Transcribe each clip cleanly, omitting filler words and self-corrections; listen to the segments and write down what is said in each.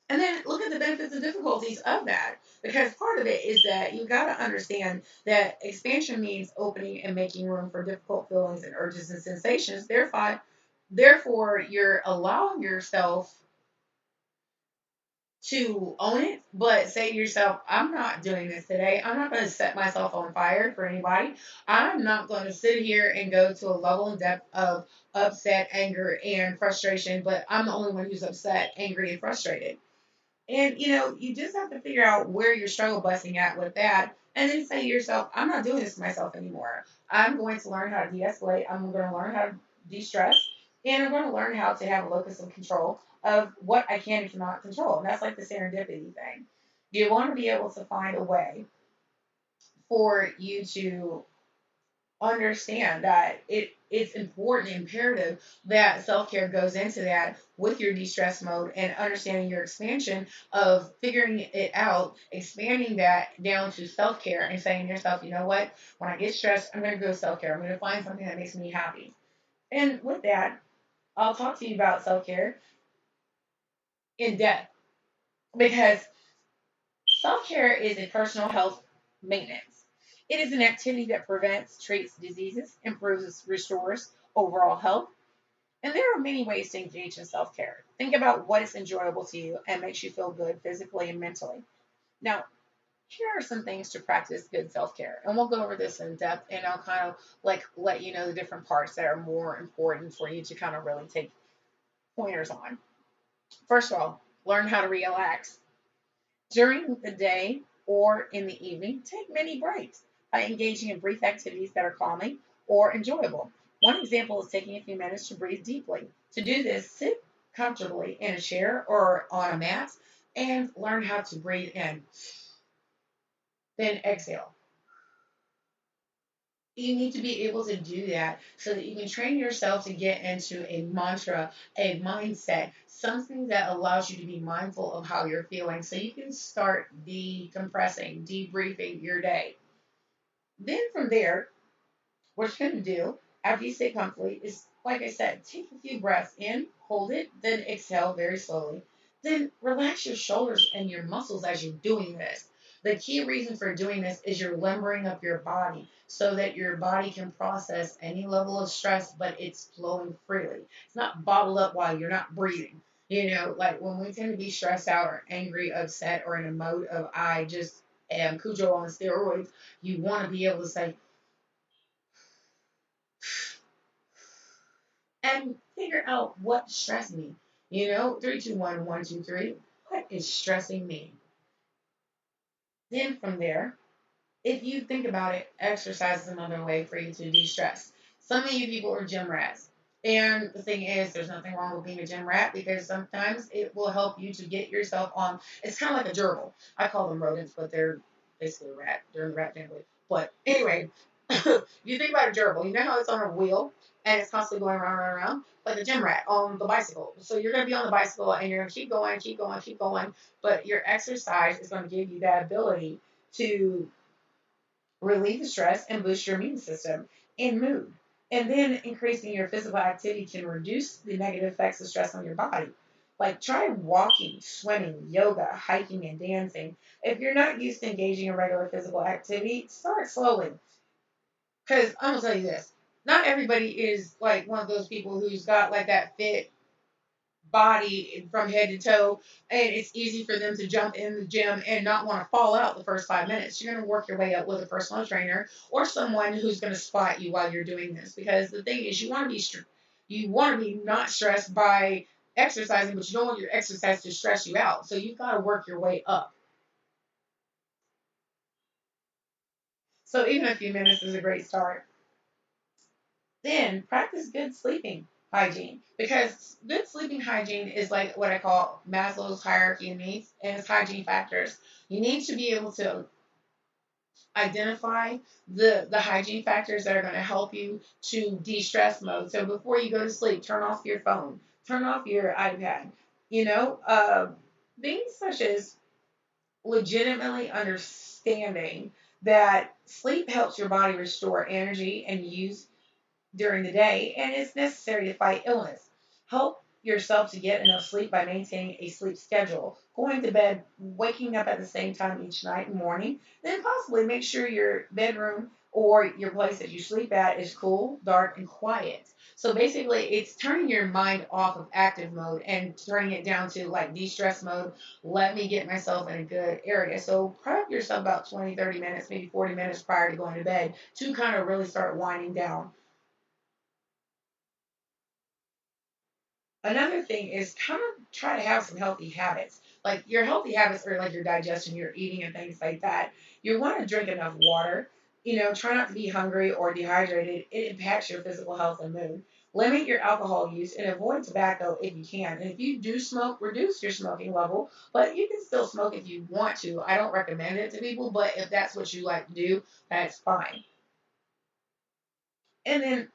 And then look at the benefits and difficulties of that. Because part of it is that you got to understand that expansion means opening and making room for difficult feelings and urges and sensations. Therefore, you're allowing yourself to own it, but say to yourself, I'm not doing this today. I'm not going to set myself on fire for anybody. I'm not going to sit here and go to a level and depth of upset, anger, and frustration, but I'm the only one who's upset, angry, and frustrated. And you just have to figure out where you're struggle busting at with that, and then say to yourself, I'm not doing this to myself anymore. I'm going to learn how to de-escalate. I'm going to learn how to de-stress, and I'm going to learn how to have a locus of control of what I can and cannot control. And that's like the serendipity thing. You want to be able to find a way for you to understand that it's important, imperative that self-care goes into that with your de-stress mode and understanding your expansion of figuring it out, expanding that down to self-care and saying to yourself, you know what, when I get stressed, I'm going to go self-care. I'm going to find something that makes me happy. And with that, I'll talk to you about self-care in depth because self-care is a personal health maintenance. It is an activity that prevents, treats diseases, improves, restores overall health. And there are many ways to engage in self care. Think about what is enjoyable to you and makes you feel good physically and mentally. Now, here are some things to practice good self care. And we'll go over this in depth and I'll kind of like let you know the different parts that are more important for you to kind of really take pointers on. First of all, learn how to relax. During the day or in the evening, take many breaks by engaging in brief activities that are calming or enjoyable. One example is taking a few minutes to breathe deeply. To do this, sit comfortably in a chair or on a mat and learn how to breathe in. Then exhale. You need to be able to do that so that you can train yourself to get into a mantra, a mindset, something that allows you to be mindful of how you're feeling so you can start decompressing, debriefing your day. Then from there, what you're going to do after you stay comfortably is, like I said, take a few breaths in, hold it, then exhale very slowly. Then relax your shoulders and your muscles as you're doing this. The key reason for doing this is you're limbering up your body so that your body can process any level of stress, but it's flowing freely. It's not bottled up while you're not breathing. Like when we tend to be stressed out or angry, upset, or in a mode of I just am Cujo on steroids, you want to be able to say, and figure out what's stressing me. 3, 2, 1, 1, 2, 3. What is stressing me? Then from there, if you think about it, exercise is another way for you to de-stress. Some of you people are gym rats. And the thing is, there's nothing wrong with being a gym rat because sometimes it will help you to get yourself on. It's kind of like a gerbil. I call them rodents, but they're basically a rat. They're in the rat family. But anyway, you think about a gerbil. You know how it's on a wheel and it's constantly going around, around, around, like a gym rat on the bicycle. So you're going to be on the bicycle and you're going to keep going, keep going, keep going. But your exercise is going to give you that ability to relieve the stress and boost your immune system and mood. And then increasing your physical activity can reduce the negative effects of stress on your body. Like try walking, swimming, yoga, hiking, and dancing. If you're not used to engaging in regular physical activity, start slowly. Because I'm gonna tell you this, not everybody is like one of those people who's got like that fit body from head to toe, and it's easy for them to jump in the gym and not want to fall out the first 5 minutes. You're going to work your way up with a personal trainer or someone who's going to spot you while you're doing this. Because the thing is, you want to be not stressed by exercising, but you don't want your exercise to stress you out. So you've got to work your way up. So even a few minutes is a great start. Then practice good sleeping hygiene because good sleeping hygiene is like what I call Maslow's hierarchy of needs and its hygiene factors. You need to be able to identify the hygiene factors that are going to help you to de-stress mode. So before you go to sleep, turn off your phone, turn off your iPad. You know, uh, Things such as legitimately understanding that sleep helps your body restore energy and use during the day and is necessary to fight illness. Help yourself to get enough sleep by maintaining a sleep schedule, going to bed, waking up at the same time each night and morning. Then possibly make sure your bedroom or your place that you sleep at is cool, dark, and quiet. So basically, it's turning your mind off of active mode and turning it down to like de-stress mode. Let me get myself in a good area. So prep yourself about 20, 30 minutes, maybe 40 minutes prior to going to bed to kind of really start winding down. Another thing is kind of try to have some healthy habits. Like your healthy habits are like your digestion, your eating, and things like that. You want to drink enough water. Try not to be hungry or dehydrated. It impacts your physical health and mood. Limit your alcohol use and avoid tobacco if you can. And if you do smoke, reduce your smoking level. But you can still smoke if you want to. I don't recommend it to people, but if that's what you like to do, that's fine. And then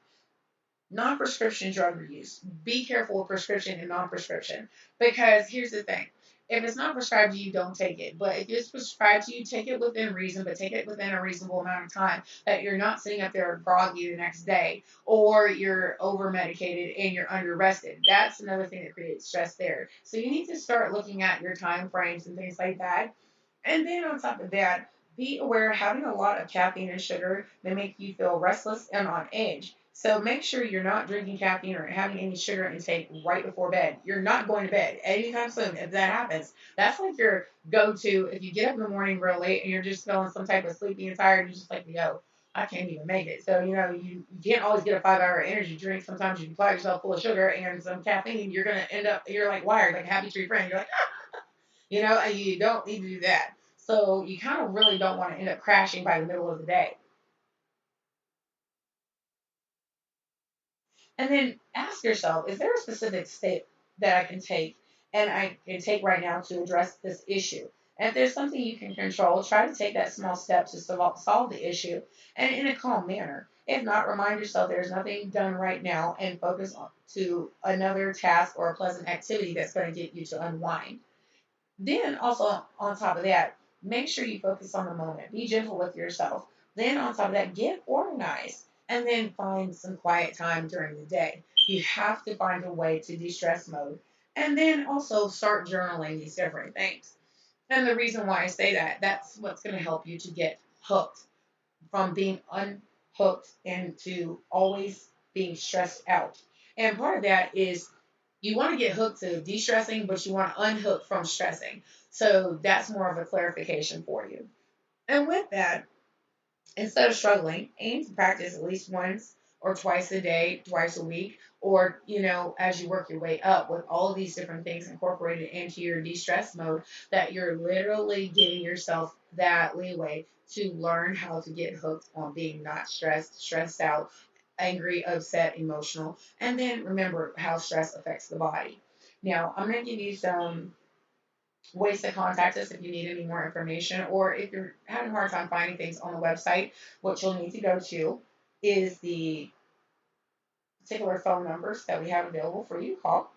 non-prescription drug use. Be careful with prescription and non-prescription because here's the thing. If it's not prescribed to you, don't take it. But if it's prescribed to you, take it within reason, but take it within a reasonable amount of time that you're not sitting up there groggy the next day or you're over medicated and you're under rested. That's another thing that creates stress there. So you need to start looking at your time frames and things like that. And then on top of that, be aware having a lot of caffeine and sugar may make you feel restless and on edge. So make sure you're not drinking caffeine or having any sugar intake right before bed. You're not going to bed anytime soon. If that happens, that's like your go-to. If you get up in the morning real late and you're just feeling some type of sleepy and tired, you're just like, yo, I can't even make it. So, you can't always get a 5 hour energy drink. Sometimes you apply yourself full of sugar and some caffeine, you're going to end up, you're like wired, like a happy tree friend. You're like, and you don't need to do that. So you kind of really don't want to end up crashing by the middle of the day. And then ask yourself, is there a specific step that I can take and I can take right now to address this issue? And if there's something you can control, try to take that small step to solve the issue and in a calm manner. If not, remind yourself there's nothing done right now and focus on to another task or a pleasant activity that's going to get you to unwind. Then also on top of that, make sure you focus on the moment. Be gentle with yourself. Then on top of that, get organized and then find some quiet time during the day. You have to find a way to de-stress mode. And then also start journaling these different things. And the reason why I say that, that's what's going to help you to get hooked from being unhooked into always being stressed out. And part of that is you want to get hooked to de-stressing, but you want to unhook from stressing. So that's more of a clarification for you. And with that, instead of struggling, aim to practice at least once or twice a day, twice a week, or, as you work your way up with all of these different things incorporated into your de stress mode, that you're literally giving yourself that leeway to learn how to get hooked on being not stressed, stressed out, angry, upset, emotional. And then remember how stress affects the body. Now, I'm going to give you some ways to contact us if you need any more information, or if you're having a hard time finding things on the website. What you'll need to go to is the particular phone numbers that we have available for you to call.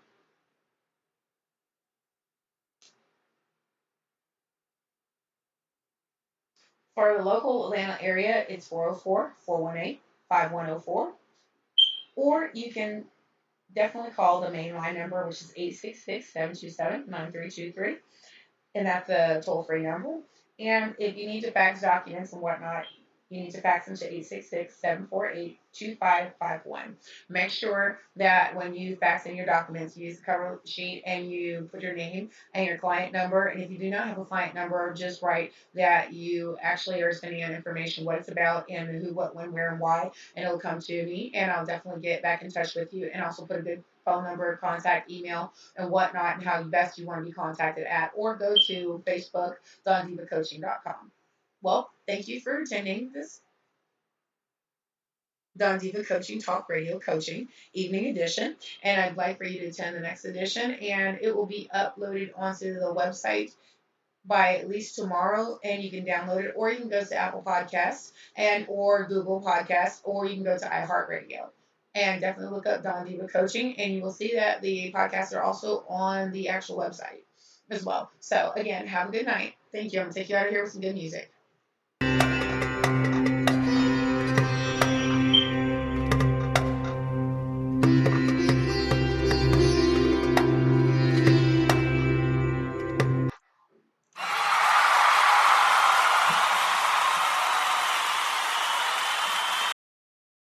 For the local Atlanta area, it's 404-418-5104, or you can definitely call the main line number, which is 866-727-9323. And that's a toll-free number. And if you need to fax documents and whatnot, you need to fax them to 866-748-2551. Make sure that when you fax in your documents, you use the cover sheet and you put your name and your client number. And if you do not have a client number, just write that you actually are sending in information, what it's about, and who, what, when, where, and why. And it'll come to me, and I'll definitely get back in touch with you and also put a good phone number, contact, email, and whatnot, and how best you want to be contacted at, or go to Facebook, DonDivaCoaching.com. Well, thank you for attending this DonDiva Coaching Talk Radio Coaching Evening Edition, and I'd like for you to attend the next edition, and it will be uploaded onto the website by at least tomorrow, and you can download it, or you can go to Apple Podcasts and or Google Podcasts, or you can go to iHeartRadio. And definitely look up DonDiva Coaching, and you will see that the podcasts are also on the actual website as well. So again, have a good night. Thank you. I'm gonna take you out of here with some good music.